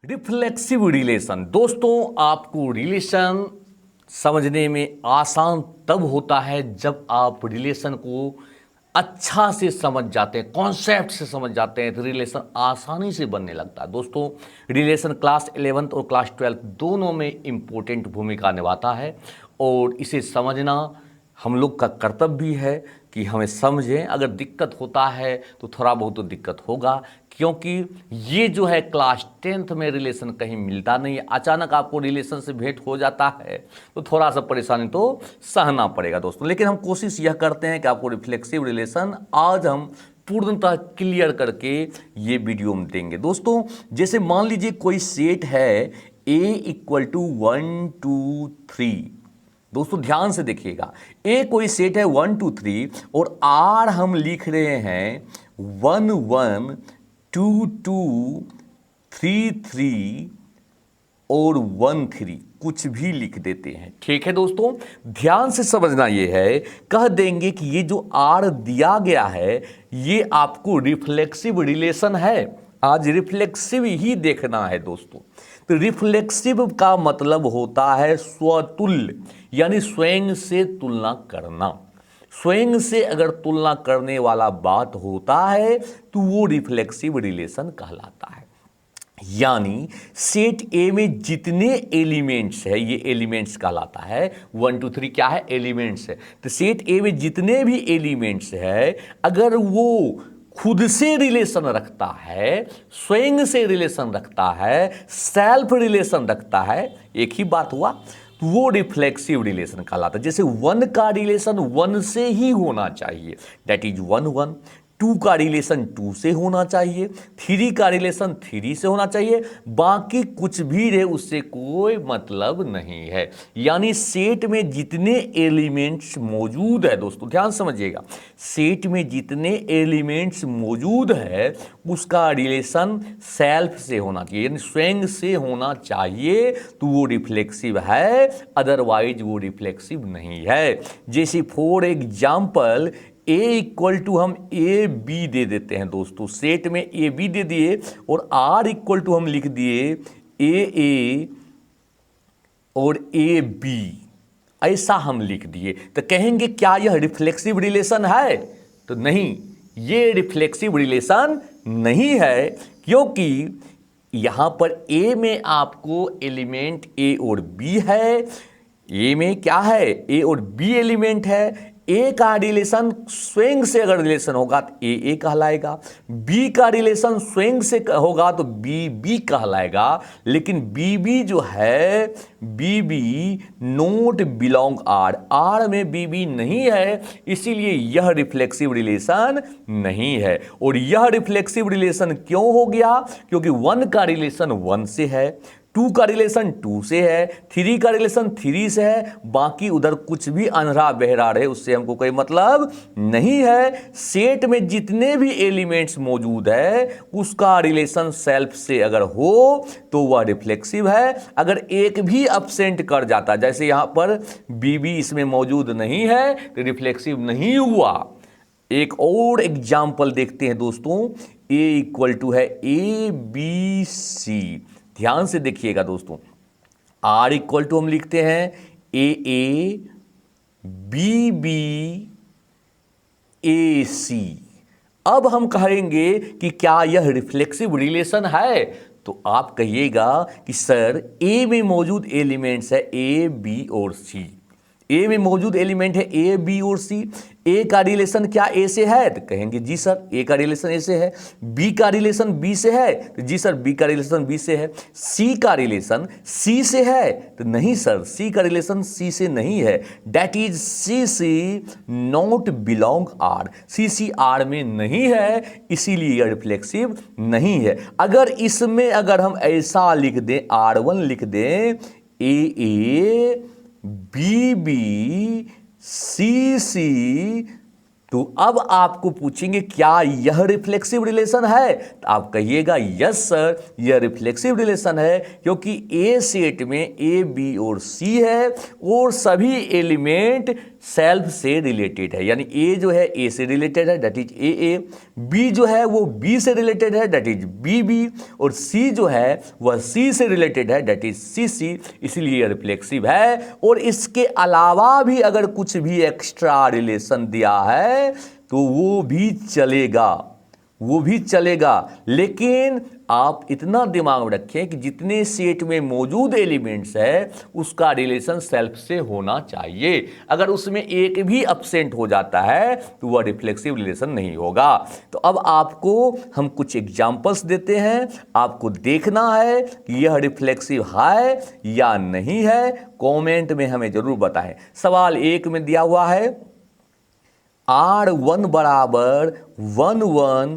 Reflexive relation. दोस्तों, आपको relation समझने में आसान तब होता है जब आप रिलेशन को अच्छा से समझ जाते हैं, कॉन्सेप्ट से समझ जाते हैं, तो रिलेशन आसानी से बनने लगता है। दोस्तों, रिलेशन क्लास 11th और क्लास 12 दोनों में इम्पोर्टेंट भूमिका निभाता है और इसे समझना हम लोग का कर्तव्य भी है कि हमें समझें। अगर दिक्कत होता है तो थोड़ा बहुत तो दिक्कत होगा, क्योंकि ये जो है क्लास 10th में रिलेशन कहीं मिलता नहीं है। अचानक आपको रिलेशन से भेंट हो जाता है तो थोड़ा सा परेशानी तो सहना पड़ेगा दोस्तों। लेकिन हम कोशिश यह करते हैं कि आपको रिफ्लेक्सिव रिलेशन आज हम पूर्णतः क्लियर करके ये वीडियो में देंगे। दोस्तों, जैसे मान लीजिए कोई सेट है A = 1 2 3। दोस्तों ध्यान से देखिएगा, ए कोई सेट है 1 2 3 और आर हम लिख रहे हैं 1 1 2 2 3 3 और 1 3, कुछ भी लिख देते हैं। ठीक है दोस्तों, ध्यान से समझना ये है, कह देंगे कि ये जो आर दिया गया है ये आपको रिफ्लेक्सिव रिलेशन है। आज रिफ्लेक्सिव ही देखना है दोस्तों। तो रिफ्लेक्सिव का मतलब होता है स्वतुल्य, यानी स्वयं से तुलना करना। स्वयं से अगर तुलना करने वाला बात होता है तो वो रिफ्लेक्सिव रिलेशन कहलाता है। यानी सेट ए में जितने एलिमेंट्स है, ये एलिमेंट्स कहलाता है। 1 2 3 क्या है? एलिमेंट्स है। तो सेट ए में जितने भी एलिमेंट्स है, अगर वो खुद से रिलेशन रखता है, स्वयं से रिलेशन रखता है, सेल्फ रिलेशन रखता है, एक ही बात हुआ, तो वो रिफ्लेक्सिव रिलेशन कहलाता है। जैसे 1 का रिलेशन 1 से ही होना चाहिए, दैट इज 1 1। 2 का रिलेशन 2 से होना चाहिए, 3 का रिलेशन 3 से होना चाहिए, बाकी कुछ भी रहे उससे कोई मतलब नहीं है। यानी सेट में जितने एलिमेंट्स मौजूद है, दोस्तों ध्यान समझिएगा, सेट में जितने एलिमेंट्स मौजूद है उसका रिलेशन सेल्फ से होना चाहिए, यानी स्वयं से होना चाहिए, तो वो रिफ्लेक्सिव है, अदरवाइज वो रिफ्लेक्सिव नहीं है। जैसे फॉर एग्जाम्पल A = हम AB दे देते हैं दोस्तों, सेट में AB दे दिए और R = हम लिख दिए AA और AB, ऐसा हम लिख दिए, तो कहेंगे क्या यह रिफ्लेक्सिव रिलेशन है? तो नहीं, ये रिफ्लेक्सिव रिलेशन नहीं है, क्योंकि यहां पर A में आपको एलिमेंट A और B है। A में क्या है? A और B एलिमेंट है। ए का रिलेशन स्वयं से अगर रिलेशन होगा तो ए कहलाएगा, बी का रिलेशन स्वयं से होगा तो बी कहलाएगा। लेकिन बी जो है, बी नोट बिलोंग आर में बी नहीं है, इसीलिए यह रिफ्लेक्सिव रिलेशन नहीं है। और यह रिफ्लेक्सिव रिलेशन क्यों हो गया? क्योंकि 1 का रिलेशन 1 से है, 2 का रिलेशन 2 से है, 3 का रिलेशन 3 से है, बाकी उधर कुछ भी अंधेरा बहरा रहे उससे हमको कोई मतलब नहीं है। सेट में जितने भी एलिमेंट्स मौजूद है उसका रिलेशन सेल्फ से अगर हो तो वह रिफ्लेक्सिव है। अगर एक भी एब्सेंट कर जाता, जैसे यहां पर बी इसमें मौजूद नहीं है, तो रिफ्लेक्सिव नहीं हुआ। एक और एग्जाम्पल देखते हैं दोस्तों, A = है ABC। ध्यान से देखिएगा दोस्तों, R = हम लिखते हैं AA BB AC। अब हम कहेंगे कि क्या यह रिफ्लेक्सिव रिलेशन है? तो आप कहिएगा कि सर A में मौजूद एलिमेंट्स है A B और C। ए में मौजूद एलिमेंट है ए बी और सी। ए का रिलेशन क्या ए से है? तो कहेंगे जी सर ए का रिलेशन ए से है। बी का रिलेशन बी से है? तो जी सर बी का रिलेशन बी से है। सी का रिलेशन सी से है? तो नहीं सर, सी का रिलेशन सी से नहीं है, that is C C not belong R, C C R में नहीं है, इसीलिए यह रिफ्लेक्सिव नहीं है। अगर इसमें अगर हम ऐसा लिख दें, R1 लिख दें, ए बी बी सी सी तो अब आपको पूछेंगे क्या यह रिफ्लेक्सिव रिलेशन है, तो आप कहिएगा यस सर यह रिफ्लेक्सिव रिलेशन है, क्योंकि ए सेट में ए बी और सी है और सभी एलिमेंट सेल्फ से रिलेटेड है। यानी ए जो है ए से रिलेटेड है, दैट इज ए, बी जो है वो बी से रिलेटेड है, दैट इज बी, और सी जो है वह सी से रिलेटेड है, दैट इज सी, इसलिए यह रिफ्लेक्सिव है। और इसके अलावा भी अगर कुछ भी एक्स्ट्रा रिलेशन दिया है तो वो भी चलेगा, लेकिन आप इतना दिमाग में रखें कि जितने सेट में मौजूद एलिमेंट्स है उसका रिलेशन सेल्फ से होना चाहिए। अगर उसमें एक भी एब्सेंट हो जाता है तो वह रिफ्लेक्सिव रिलेशन नहीं होगा। तो अब आपको हम कुछ एग्जांपल्स देते हैं, आपको देखना है कि यह रिफ्लेक्सिव है या नहीं है। कमेंट में हमें जरूर बताएं। सवाल 1 में दिया हुआ है R1 बराबर 1 1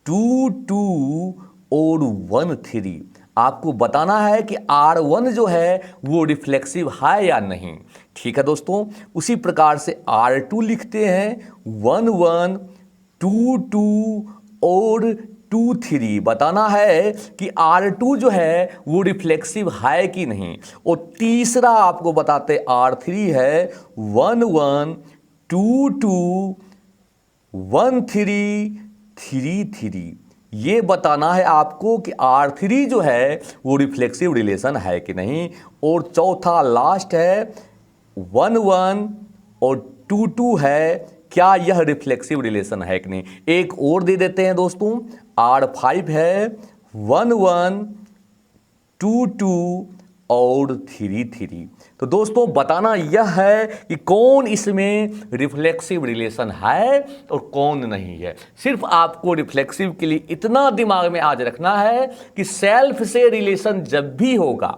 2 2 और 1 3। आपको बताना है कि R1 जो है वो रिफ्लेक्सिव है या नहीं। ठीक है दोस्तों, उसी प्रकार से R2 लिखते हैं 1 1 2 2 और 2 3। बताना है कि R2 जो है वो रिफ्लेक्सिव है कि नहीं। और तीसरा आपको बताते R3 है 1 1 2 2 1 3 3 3। ये बताना है आपको कि R3 जो है वो रिफ्लेक्सिव रिलेशन है कि नहीं। और चौथा लास्ट है 1 1 और 2 2 है, क्या यह रिफ्लेक्सिव रिलेशन है कि नहीं। एक और दे देते हैं दोस्तों, R5 है 1 1 2 2 और 3 3। तो दोस्तों बताना यह है कि कौन इसमें रिफ्लेक्सिव रिलेशन है और कौन नहीं है। सिर्फ आपको रिफ्लेक्सिव के लिए इतना दिमाग में आज रखना है कि सेल्फ से रिलेशन जब भी होगा,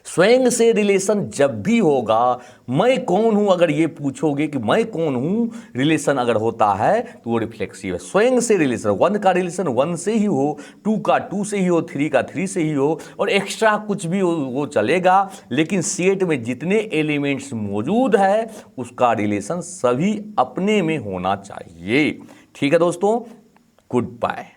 स्वयं से रिलेशन जब भी होगा, मैं कौन हूं अगर ये पूछोगे कि मैं कौन हूं, रिलेशन अगर होता है तो वो रिफ्लेक्सिव है। स्वयं से रिलेशन, 1 का रिलेशन 1 से ही हो, 2 का 2 से ही हो, 3 का 3 से ही हो, और एक्स्ट्रा कुछ भी हो वो चलेगा, लेकिन सेट में जितने एलिमेंट्स मौजूद है उसका रिलेशन सभी अपने में होना चाहिए। ठीक है दोस्तों, गुड बाय।